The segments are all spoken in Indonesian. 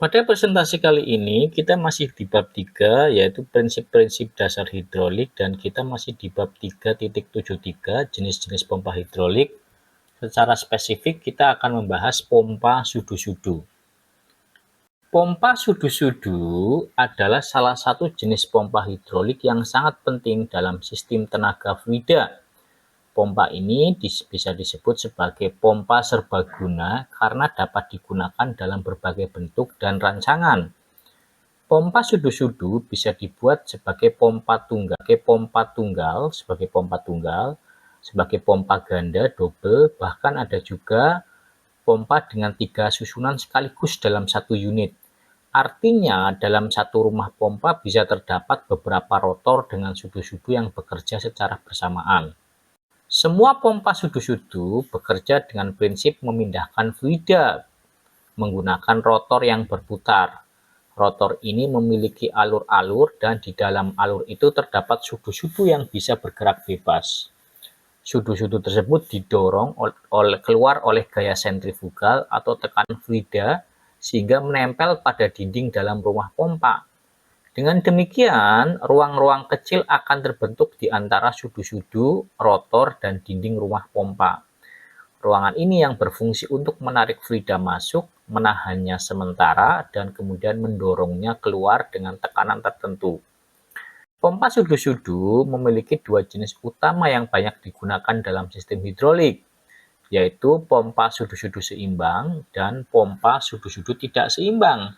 Pada presentasi kali ini kita masih di bab 3 yaitu prinsip-prinsip dasar hidrolik dan kita masih di bab 3.73 jenis-jenis pompa hidrolik. Secara spesifik kita akan membahas pompa sudu-sudu. Pompa sudu-sudu adalah salah satu jenis pompa hidrolik yang sangat penting dalam sistem tenaga fluida. Pompa ini bisa disebut sebagai pompa serbaguna karena dapat digunakan dalam berbagai bentuk dan rancangan. Pompa sudu-sudu bisa dibuat sebagai pompa tunggal, sebagai pompa ganda, double, bahkan ada juga pompa dengan 3 susunan sekaligus dalam satu unit. Artinya, dalam satu rumah pompa bisa terdapat beberapa rotor dengan sudu-sudu yang bekerja secara bersamaan. Semua pompa sudu-sudu bekerja dengan prinsip memindahkan fluida menggunakan rotor yang berputar. Rotor ini memiliki alur-alur dan di dalam alur itu terdapat sudu-sudu yang bisa bergerak bebas. Sudu-sudu tersebut didorong keluar oleh gaya sentrifugal atau tekanan fluida sehingga menempel pada dinding dalam rumah pompa. Dengan demikian, ruang-ruang kecil akan terbentuk di antara sudu-sudu, rotor, dan dinding rumah pompa. Ruangan ini yang berfungsi untuk menarik fluida masuk, menahannya sementara, dan kemudian mendorongnya keluar dengan tekanan tertentu. Pompa sudu-sudu memiliki dua jenis utama yang banyak digunakan dalam sistem hidrolik, yaitu pompa sudu-sudu seimbang dan pompa sudu-sudu tidak seimbang.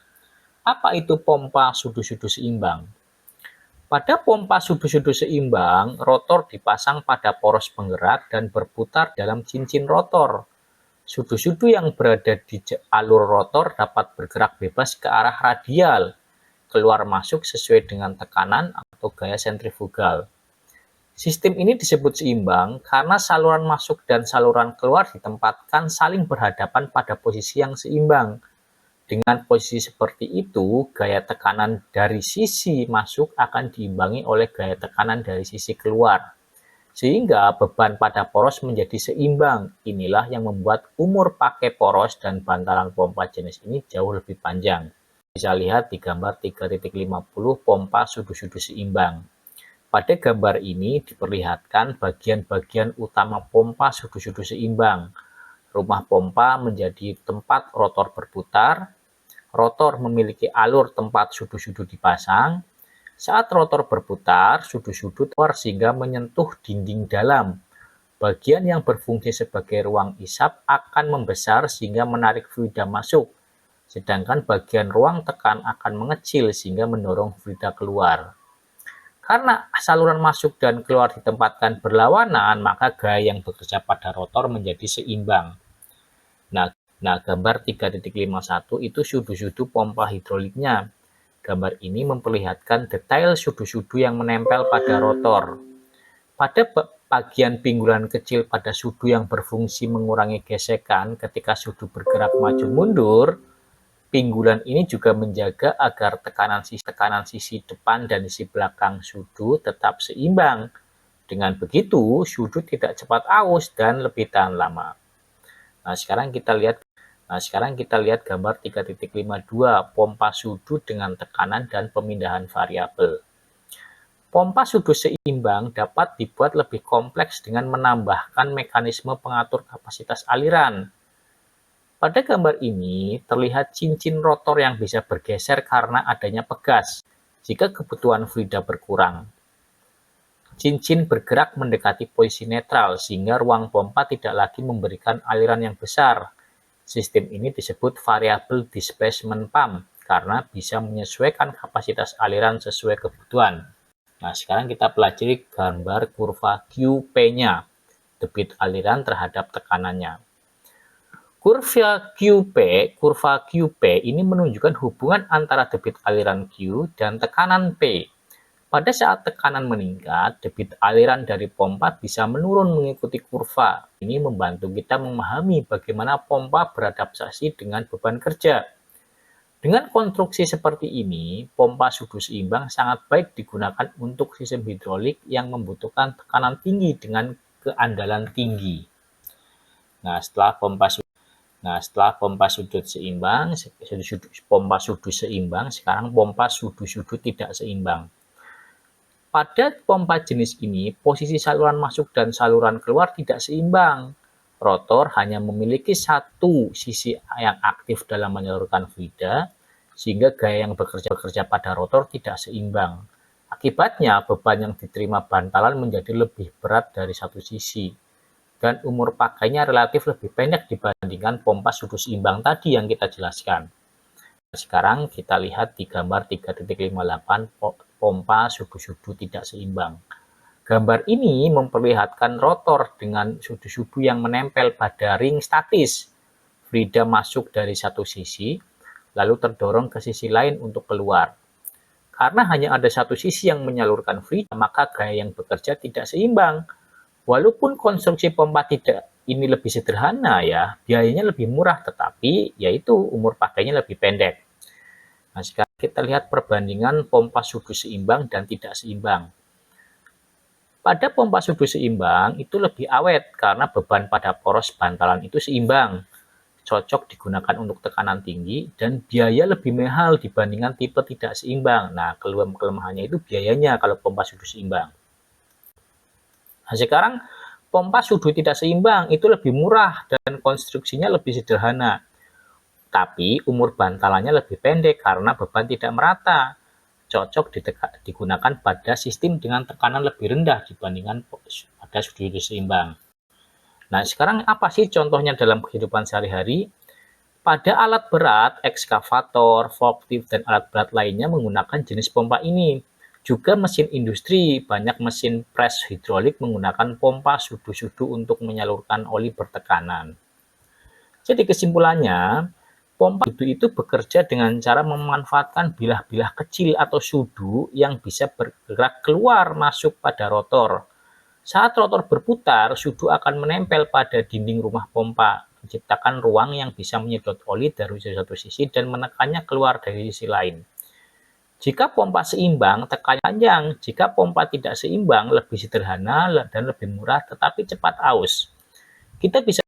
Apa itu pompa sudu-sudu seimbang? Pada pompa sudu-sudu seimbang, rotor dipasang pada poros penggerak dan berputar dalam cincin rotor. Sudu-sudu yang berada di alur rotor dapat bergerak bebas ke arah radial, keluar masuk sesuai dengan tekanan atau gaya sentrifugal. Sistem ini disebut seimbang karena saluran masuk dan saluran keluar ditempatkan saling berhadapan pada posisi yang seimbang. Dengan posisi seperti itu, gaya tekanan dari sisi masuk akan diimbangi oleh gaya tekanan dari sisi keluar. Sehingga beban pada poros menjadi seimbang. Inilah yang membuat umur pakai poros dan bantalan pompa jenis ini jauh lebih panjang. Bisa lihat di gambar 3.50 pompa sudu-sudu seimbang. Pada gambar ini diperlihatkan bagian-bagian utama pompa sudu-sudu seimbang. Rumah pompa menjadi tempat rotor berputar. Rotor memiliki alur tempat sudu-sudu dipasang. Saat rotor berputar, sudu-sudu keluar sehingga menyentuh dinding dalam. Bagian yang berfungsi sebagai ruang isap akan membesar sehingga menarik fluida masuk. Sedangkan bagian ruang tekan akan mengecil sehingga mendorong fluida keluar. Karena saluran masuk dan keluar ditempatkan berlawanan, maka gaya yang bekerja pada rotor menjadi seimbang. Nah, gambar 3.51 itu sudu-sudu pompa hidroliknya. Gambar ini memperlihatkan detail sudu-sudu yang menempel pada rotor. Pada bagian pinggulan kecil pada sudu yang berfungsi mengurangi gesekan ketika sudu bergerak maju mundur, pinggulan ini juga menjaga agar tekanan sisi depan dan sisi belakang sudu tetap seimbang. Dengan begitu, sudu tidak cepat aus dan lebih tahan lama. Nah, sekarang kita lihat gambar 3.52 pompa sudu dengan tekanan dan pemindahan variabel. Pompa sudu seimbang dapat dibuat lebih kompleks dengan menambahkan mekanisme pengatur kapasitas aliran. Pada gambar ini terlihat cincin rotor yang bisa bergeser karena adanya pegas jika kebutuhan fluida berkurang. Cincin bergerak mendekati posisi netral sehingga ruang pompa tidak lagi memberikan aliran yang besar. Sistem ini disebut variable displacement pump karena bisa menyesuaikan kapasitas aliran sesuai kebutuhan. Nah, sekarang kita pelajari gambar kurva QP-nya, debit aliran terhadap tekanannya. Kurva QP ini menunjukkan hubungan antara debit aliran Q dan tekanan P. Pada saat tekanan meningkat, debit aliran dari pompa bisa menurun mengikuti kurva. Ini membantu kita memahami bagaimana pompa beradaptasi dengan beban kerja. Dengan konstruksi seperti ini, pompa sudu seimbang sangat baik digunakan untuk sistem hidrolik yang membutuhkan tekanan tinggi dengan keandalan tinggi. Nah, Nah, setelah pompa sudut seimbang, pompa sudut seimbang, sekarang pompa sudut-sudut tidak seimbang. Pada pompa jenis ini, posisi saluran masuk dan saluran keluar tidak seimbang. Rotor hanya memiliki satu sisi yang aktif dalam menyalurkan fluida, sehingga gaya yang bekerja pada rotor tidak seimbang. Akibatnya, beban yang diterima bantalan menjadi lebih berat dari satu sisi, dan umur pakainya relatif lebih pendek dibandingkan pompa sudut seimbang tadi yang kita jelaskan. Sekarang kita lihat di gambar 3.58 pompa sudut-sudut tidak seimbang. Gambar ini memperlihatkan rotor dengan sudut-sudut yang menempel pada ring statis. Fluida masuk dari satu sisi, lalu terdorong ke sisi lain untuk keluar. Karena hanya ada satu sisi yang menyalurkan fluida, maka gaya yang bekerja tidak seimbang. Walaupun konstruksi pompa tidak ini lebih sederhana ya, biayanya lebih murah, tetapi yaitu umur pakainya lebih pendek. Nah, sekarang kita lihat perbandingan pompa sudut seimbang dan tidak seimbang. Pada pompa sudut seimbang itu lebih awet karena beban pada poros bantalan itu seimbang, cocok digunakan untuk tekanan tinggi, dan biaya lebih mahal dibandingkan tipe tidak seimbang. Nah, kelemahannya itu biayanya kalau pompa sudut seimbang. Nah, sekarang pompa sudut tidak seimbang itu lebih murah dan konstruksinya lebih sederhana. Tapi umur bantalannya lebih pendek karena beban tidak merata. Cocok digunakan pada sistem dengan tekanan lebih rendah dibandingkan pada sudut seimbang. Nah, sekarang apa sih contohnya dalam kehidupan sehari-hari? Pada alat berat, ekskavator, forklift, dan alat berat lainnya menggunakan jenis pompa ini. Juga mesin industri, banyak mesin pres hidrolik menggunakan pompa sudu-sudu untuk menyalurkan oli bertekanan. Jadi kesimpulannya, pompa sudu itu bekerja dengan cara memanfaatkan bilah-bilah kecil atau sudu yang bisa bergerak keluar masuk pada rotor. Saat rotor berputar, sudu akan menempel pada dinding rumah pompa, menciptakan ruang yang bisa menyedot oli dari satu sisi dan menekannya keluar dari sisi lain. Jika pompa seimbang, tekannya panjang. Jika pompa tidak seimbang, lebih sederhana dan lebih murah, tetapi cepat aus. Kita bisa